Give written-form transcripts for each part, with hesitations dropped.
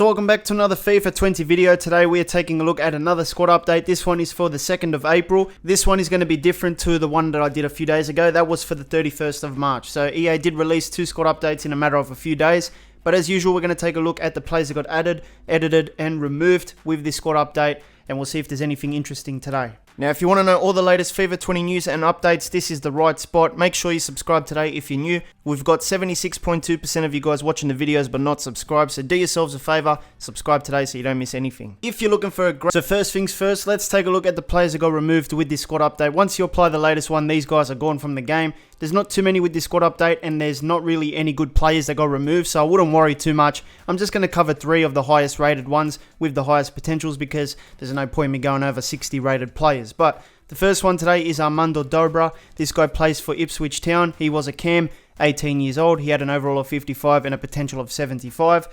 So welcome back to another FIFA 20 video. Today we are taking a look at another squad update. This one is for the 2nd of April. This one is going to be different to the one that I did a few days ago. That was for the 31st of March. So EA did release 2 squad updates in a matter of a few days. But as usual, we're going to take a look at the players that got added, edited and removed with this squad update. And we'll see if there's anything interesting today. Now, if you want to know all the latest FIFA 20 news and updates, this is the right spot. Make sure you subscribe today if you're new. We've got 76.2% of you guys watching the videos but not subscribed, so do yourselves a favor, subscribe today so you don't miss anything. If you're looking for a great... So first things first, let's take a look at the players that got removed with this squad update. Once you apply the latest one, these guys are gone from the game. There's not too many with this squad update, and there's not really any good players that got removed, so I wouldn't worry too much. I'm just going to cover 3 of the highest rated ones with the highest potentials because there's no point in me going over 60 rated players. But the first one today is Armando Dobra. This guy plays for Ipswich Town. He was a cam, 18 years old. He had an overall of 55 and a potential of 75.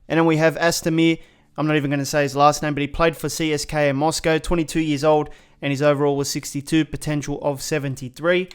And then we have Astamir. I'm not even going to say his last name, but he played for CSKA Moscow, 22 years old, and his overall was 62, potential of 73.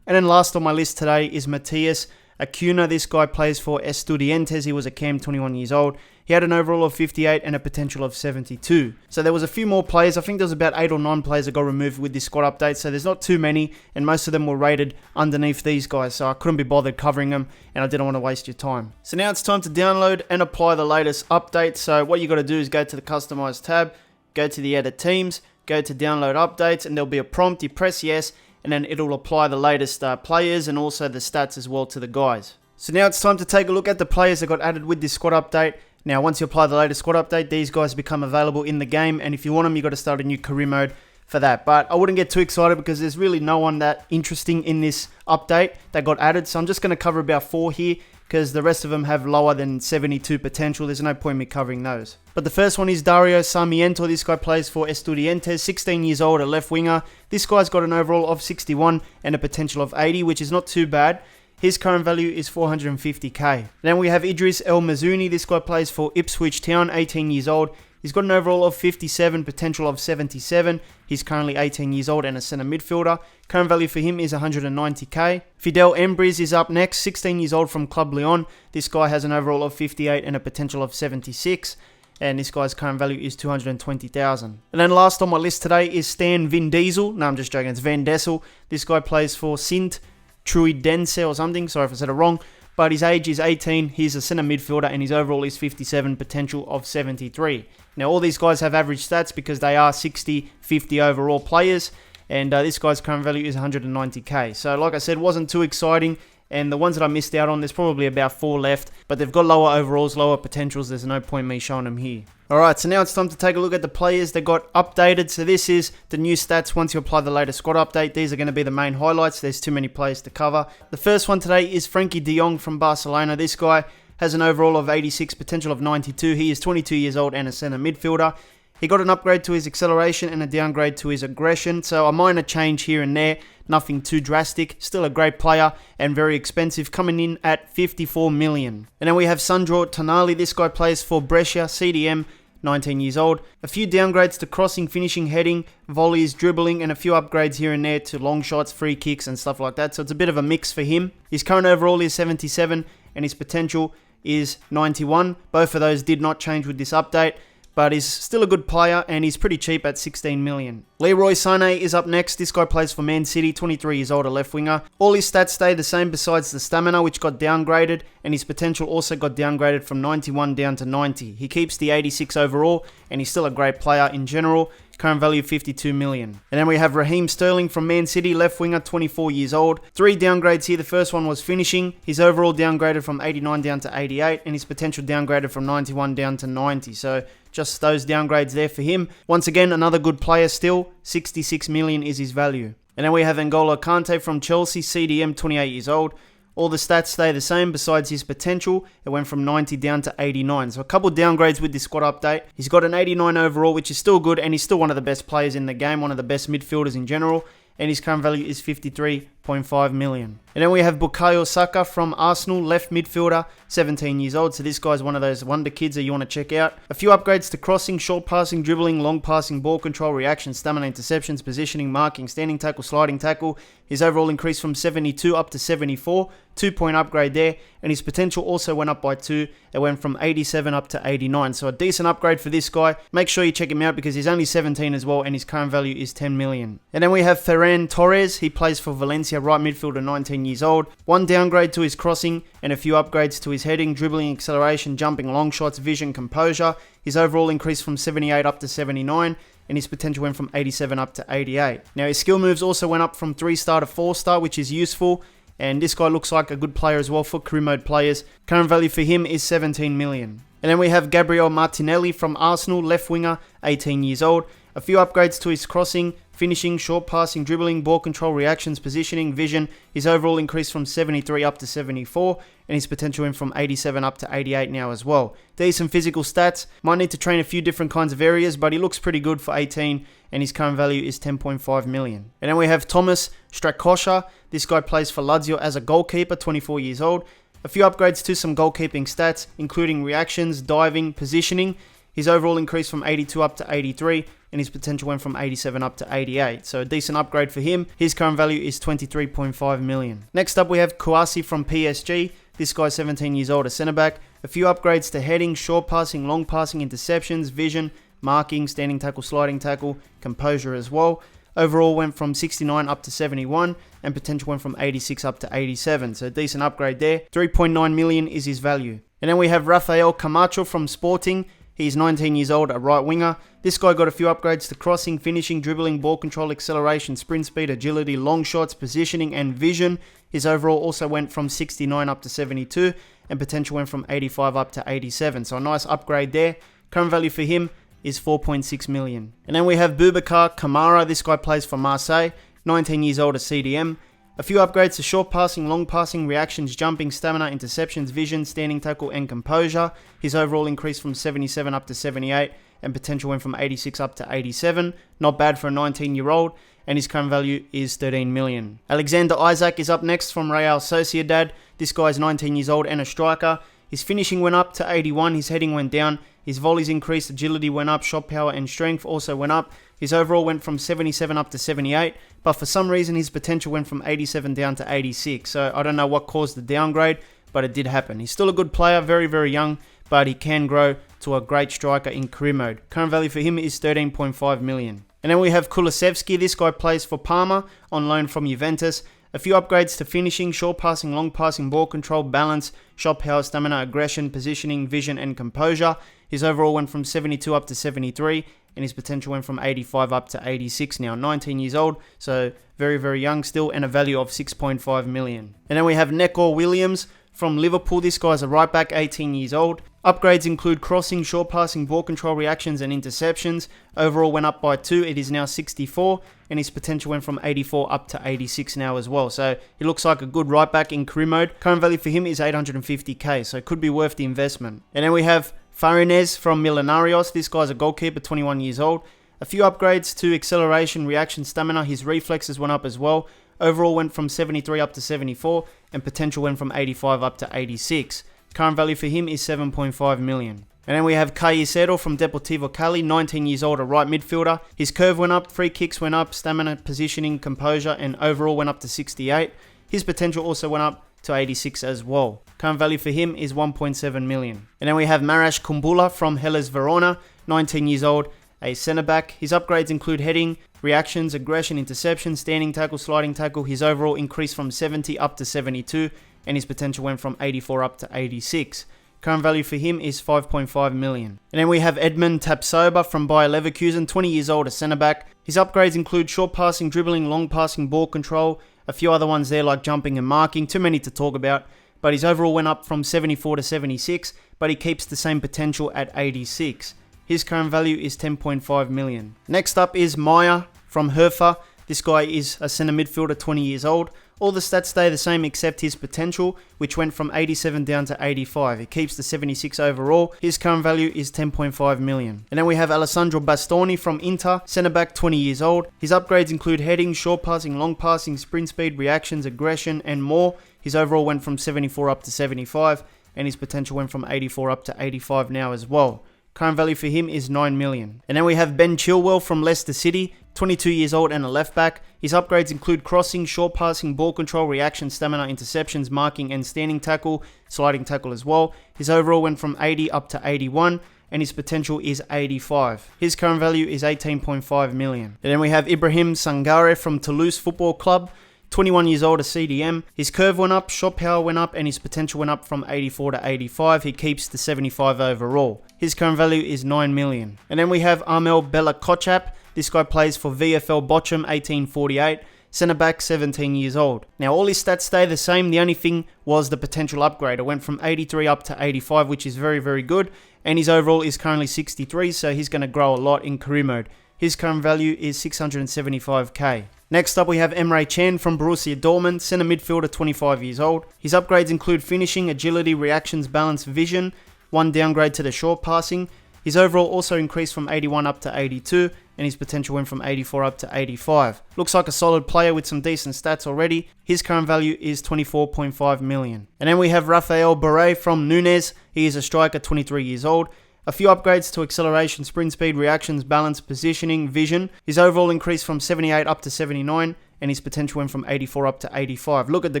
And then last on my list today is Matthias Acuna. This guy plays for Estudiantes. He was a cam, 21 years old. He had an overall of 58 and a potential of 72. So there was a few more players. I think there was about 8 or 9 players that got removed with this squad update. So there's not too many, and most of them were rated underneath these guys. So I couldn't be bothered covering them, and I didn't want to waste your time. So now it's time to download and apply the latest update. So what you got to do is go to the Customize tab, go to the Edit Teams, go to Download Updates, and there'll be a prompt. You press yes, and then it'll apply the latest players and also the stats as well to the guys. So now it's time to take a look at the players that got added with this squad update. Now, once you apply the latest squad update, these guys become available in the game, and if you want them, you got to start a new career mode for that. But I wouldn't get too excited because there's really no one that interesting in this update that got added. So I'm just going to cover about 4 here because the rest of them have lower than 72 potential. There's no point in me covering those. But the first one is Dario Sarmiento. This guy plays for Estudiantes, 16 years old, a left winger. This guy's got an overall of 61 and a potential of 80, which is not too bad. His current value is 450k. Then we have Idris El Mazouni. This guy plays for Ipswich Town, 18 years old. He's got an overall of 57, potential of 77. He's currently 18 years old and a centre midfielder. Current value for him is 190k. Fidel Embriz is up next, 16 years old from Club Lyon. This guy has an overall of 58 and a potential of 76. And this guy's current value is 220,000. And then last on my list today is Stan Vin Diesel. No, I'm just joking, it's Van Dessel. This guy plays for Sint Truidense or something. Sorry if I said it wrong. But his age is 18, he's a centre midfielder, and his overall is 57, potential of 73. Now, all these guys have average stats because they are 60, 50 overall players, and this guy's current value is 190k. So, like I said, wasn't too exciting, and the ones that I missed out on, there's probably about 4 left, but they've got lower overalls, lower potentials. There's no point in me showing them here. Alright, so now it's time to take a look at the players that got updated. So this is the new stats once you apply the latest squad update. These are going to be the main highlights. There's too many players to cover. The first one today is Frankie de Jong from Barcelona. This guy has an overall of 86, potential of 92. He is 22 years old and a centre midfielder. He got an upgrade to his acceleration and a downgrade to his aggression. So a minor change here and there. Nothing too drastic. Still a great player and very expensive, coming in at 54 million. And then we have Sandro Tonali. This guy plays for Brescia, CDM, 19 years old. A few downgrades to crossing, finishing, heading, volleys, dribbling, and a few upgrades here and there to long shots, free kicks, and stuff like that. So it's a bit of a mix for him. His current overall is 77, and his potential is 91. Both of those did not change with this update, but he's still a good player, and he's pretty cheap at 16 million. Leroy Sané is up next. This guy plays for Man City, 23 years old, a left winger. All his stats stay the same besides the stamina, which got downgraded, and his potential also got downgraded from 91 down to 90. He keeps the 86 overall, and he's still a great player in general. Current value 52 million. And then we have Raheem Sterling from Man City, left winger, 24 years old. 3 downgrades here. The first one was finishing. His overall downgraded from 89 down to 88, and his potential downgraded from 91 down to 90. So just those downgrades there for him. Once again, another good player still. 66 million is his value. And then we have N'Golo Kante from Chelsea, CDM, 28 years old. All the stats stay the same besides his potential. It went from 90 down to 89. So a couple downgrades with this squad update. He's got an 89 overall, which is still good, and he's still one of the best players in the game, one of the best midfielders in general. And his current value is 53, 0.5 million. And then we have Bukayo Saka from Arsenal, left midfielder, 17 years old. So this guy's one of those wonder kids that you want to check out. A few upgrades to crossing, short passing, dribbling, long passing, ball control, reaction, stamina, interceptions, positioning, marking, standing tackle, sliding tackle. His overall increased from 72 up to 74, 2-point upgrade there. And his potential also went up by 2. It went from 87 up to 89. So a decent upgrade for this guy. Make sure you check him out because he's only 17 as well and his current value is 10 million. And then we have Ferran Torres. He plays for Valencia, right midfielder, 19 years old. One downgrade to his crossing and a few upgrades to his heading, dribbling, acceleration, jumping, long shots, vision, composure. His overall increased from 78 up to 79 and his potential went from 87 up to 88. Now his skill moves also went up from 3-star to 4-star, which is useful. And this guy looks like a good player as well for career mode players. Current value for him is 17 million. And then we have Gabriel Martinelli from Arsenal, left winger, 18 years old. A few upgrades to his crossing, finishing, short passing, dribbling, ball control, reactions, positioning, vision. His overall increased from 73 up to 74 and his potential went from 87 up to 88 now as well. Decent physical stats. Might need to train a few different kinds of areas, but he looks pretty good for 18 and his current value is 10.5 million. And then we have Thomas Strakosha. This guy plays for Lazio as a goalkeeper, 24 years old. A few upgrades to some goalkeeping stats, including reactions, diving, positioning. His overall increased from 82 up to 83 and his potential went from 87 up to 88. So a decent upgrade for him. His current value is 23.5 million. Next up we have Kouassi from PSG. This guy's 17 years old, a centre back. A few upgrades to heading, short passing, long passing, interceptions, vision, marking, standing tackle, sliding tackle, composure as well. Overall went from 69 up to 71 and potential went from 86 up to 87. So a decent upgrade there. 3.9 million is his value. And then we have Rafael Camacho from Sporting. He's 19 years old, a right winger. This guy got a few upgrades to crossing, finishing, dribbling, ball control, acceleration, sprint speed, agility, long shots, positioning, and vision. His overall also went from 69 up to 72, and potential went from 85 up to 87. So a nice upgrade there. Current value for him is 4.6 million. And then we have Boubacar Kamara. This guy plays for Marseille, 19 years old, a CDM. A few upgrades to short passing, long passing, reactions, jumping, stamina, interceptions, vision, standing tackle, and composure. His overall increased from 77 up to 78, and potential went from 86 up to 87. Not bad for a 19-year-old, and his current value is 13 million. Alexander Isak is up next from Real Sociedad. This guy is 19 years old and a striker. His finishing went up to 81, his heading went down, his volleys increased, agility went up, shot power and strength also went up. His overall went from 77 up to 78, but for some reason his potential went from 87 down to 86. So I don't know what caused the downgrade, but it did happen. He's still a good player, very, very young, but he can grow to a great striker in career mode. Current value for him is 13.5 million. And then we have Kulusevski. This guy plays for Parma on loan from Juventus. A few upgrades to finishing, short passing, long passing, ball control, balance, shot power, stamina, aggression, positioning, vision, and composure. His overall went from 72 up to 73, and his potential went from 85 up to 86 now. 19 years old, so very, very young still, and a value of 6.5 million. And then we have Neco Williams from Liverpool. This guy's a right back, 18 years old. Upgrades include crossing, short passing, ball control, reactions, and interceptions. Overall went up by 2. It is now 64, and his potential went from 84 up to 86 now as well. So he looks like a good right back in career mode. Current value for him is 850k, so it could be worth the investment. And then we have Farinez from Millonarios. This guy's a goalkeeper, 21 years old. A few upgrades to acceleration, reaction, stamina. His reflexes went up as well. Overall went from 73 up to 74, and potential went from 85 up to 86. Current value for him is 7.5 million. And then we have Caicedo from Deportivo Cali, 19 years old, a right midfielder. His curve went up, free kicks went up, stamina, positioning, composure, and overall went up to 68. His potential also went up to 86 as well. Current value for him is 1.7 million. And then we have Marash Kumbula from Hellas Verona, 19 years old, a centre back. His upgrades include heading, reactions, aggression, interception, standing tackle, sliding tackle. His overall increased from 70 up to 72, and his potential went from 84 up to 86. Current value for him is 5.5 million. And then we have Edmund Tapsoba from Bayer Leverkusen, 20 years old, a centre back. His upgrades include short passing, dribbling, long passing, ball control, a few other ones there like jumping and marking, too many to talk about. But his overall went up from 74 to 76, but he keeps the same potential at 86. His current value is 10.5 million. Next up is Maya from Hertha, This guy is a centre midfielder, 20 years old. All the stats stay the same except his potential, which went from 87 down to 85. He keeps the 76 overall. His current value is 10.5 million. And then we have Alessandro Bastoni from Inter, centre back, 20 years old. His upgrades include heading, short passing, long passing, sprint speed, reactions, aggression, and more. His overall went from 74 up to 75, and his potential went from 84 up to 85 now as well. Current value for him is 9 million. And then we have Ben Chilwell from Leicester City, 22 years old and a left back. His upgrades include crossing, short passing, ball control, reaction, stamina, interceptions, marking and standing tackle, sliding tackle as well. His overall went from 80 up to 81 and his potential is 85. His current value is 18.5 million. And then we have Ibrahim Sangare from Toulouse Football Club, 21 years old, a CDM. His curve went up, shot power went up, and his potential went up from 84 to 85. He keeps the 75 overall. His current value is 9 million. And then we have Armel Bella Kochap. This guy plays for VFL Bochum, 1848. Centre back, 17 years old. Now all his stats stay the same. The only thing was the potential upgrade. It went from 83 up to 85, which is very, very good. And his overall is currently 63, so he's going to grow a lot in career mode. His current value is 675k. Next up we have Emre Can from Borussia Dortmund, centre midfielder, 25 years old. His upgrades include finishing, agility, reactions, balance, vision, one downgrade to the short passing. His overall also increased from 81 up to 82, and his potential went from 84 up to 85. Looks like a solid player with some decent stats already. His current value is 24.5 million. And then we have Rafael Barre from Nunes. He is a striker, 23 years old. A few upgrades to acceleration, sprint speed, reactions, balance, positioning, vision. His overall increased from 78 up to 79, and his potential went from 84 up to 85. Look at the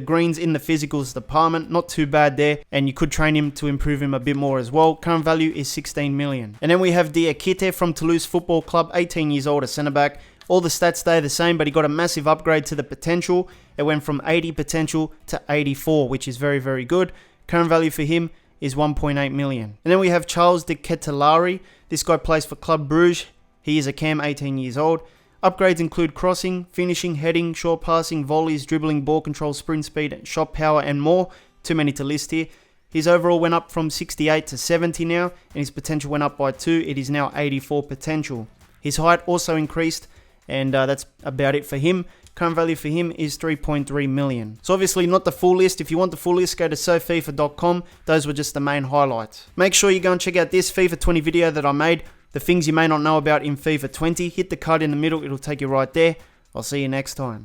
greens in the physicals department, not too bad there, and you could train him to improve him a bit more as well. Current value is 16 million. And then we have Diakite from Toulouse Football Club, 18 years old, a centre back. All the stats stay the same, but he got a massive upgrade to the potential. It went from 80 potential to 84, which is very, very good. Current value for him is 1.8 million. And then we have Charles de Ketelari. This guy plays for Club Bruges. He is a cam, 18 years old. Upgrades include crossing, finishing, heading, short passing, volleys, dribbling, ball control, sprint speed, shot power, and more. Too many to list here. His overall went up from 68 to 70 now, and his potential went up by 2. It is now 84 potential. His height also increased, and that's about it for him. Current value for him is 3.3 million. So obviously not the full list. If you want the full list, go to sofifa.com. Those were just the main highlights. Make sure you go and check out this FIFA 20 video that I made. The things you may not know about in FIFA 20. Hit the card in the middle. It'll take you right there. I'll see you next time.